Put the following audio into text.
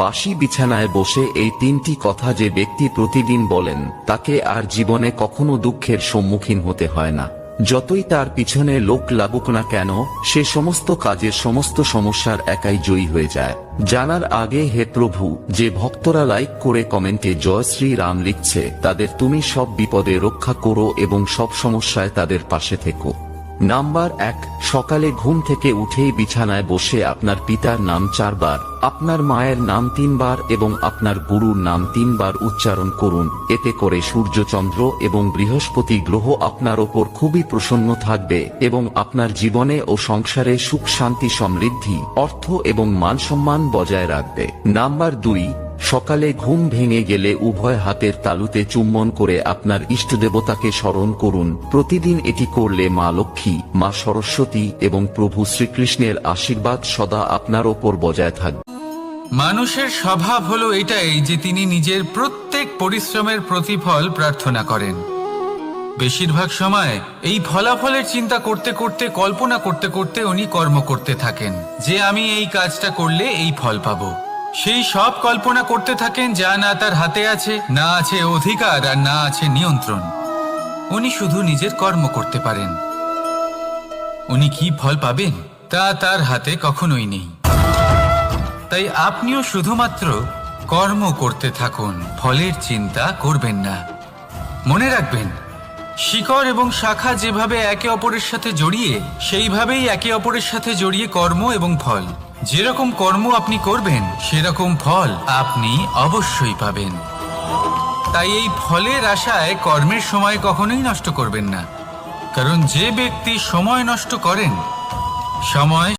বাসি বিছানায় বসে এই 3টি কথা যে ব্যক্তি প্রতিদিন বলেন তাকে আর জীবনে কখনো দুঃখের সম্মুখীন হতে হয় না। যতই তার পিছনে লোক লাগুক না কেন, সে সমস্ত কাজের সমস্ত সমস্যার একাই জয়ী হয়ে যায়। জানার আগে হে প্রভু, যে ভক্তরা লাইক করে কমেন্টে জয় শ্রী রাম লিখছে তাদের তুমি সব বিপদে রক্ষা করো এবং সব সমস্যায় তাদের পাশে থেকো। নাম্বার 1, সকালে ঘুম থেকে উঠেই বিছানায় বসে আপনার পিতার নাম 4 বার, আপনার মায়ের নাম 3 বার এবং আপনার গুরুর নাম 3 বার উচ্চারণ করুন। এতে করে সূর্য, চন্দ্র এবং বৃহস্পতি গ্রহ আপনার ওপর খুবই প্রসন্ন থাকবে এবং আপনার জীবনে ও সংসারে সুখ, শান্তি, সমৃদ্ধি, অর্থ এবং মান সম্মান বজায় রাখবে। নাম্বার 2, সকালে ঘুম ভেঙে গেলে উভয় হাতের তালুতে চুম্বন করে আপনার ইষ্টদেবতাকে স্মরণ করুন। প্রতিদিন এটি করলে মা লক্ষ্মী, মা সরস্বতী এবং প্রভু শ্রীকৃষ্ণের আশীর্বাদ সদা আপনার ওপর বজায় থাকবে। মানুষের স্বভাব হলো এটাই যে তিনি নিজের প্রত্যেক পরিশ্রমের প্রতিফল প্রার্থনা করেন। বেশিরভাগ সময় এই ফলাফলের চিন্তা করতে করতে, কল্পনা করতে করতে উনি কর্ম করতে থাকেন যে আমি এই কাজটা করলে এই ফল পাবো। সেই সব কল্পনা করতে থাকেন যা না তার হাতে আছে, না আছে অধিকার আর না আছে নিয়ন্ত্রণ। উনি শুধু নিজের কর্ম করতে পারেন। উনি কি ফল পাবেন তা তার হাতে কখনোই নেই। তাই আপনিও শুধুমাত্র কর্ম করতে থাকুন, ফলের চিন্তা করবেন না। মনে রাখবেন, শিকড় এবং শাখা যেভাবে একে অপরের সাথে জড়িয়ে, সেইভাবেই একে অপরের সাথে জড়িয়ে কর্ম এবং ফল। যেরকম কর্ম আপনি করবেন সেরকম ফল আপনি অবশ্যই পাবেন। তাই এই ফলের আশায় কর্মের সময় কখনোই নষ্ট করবেন না, কারণ যে ব্যক্তি সময় নষ্ট করেন, সময়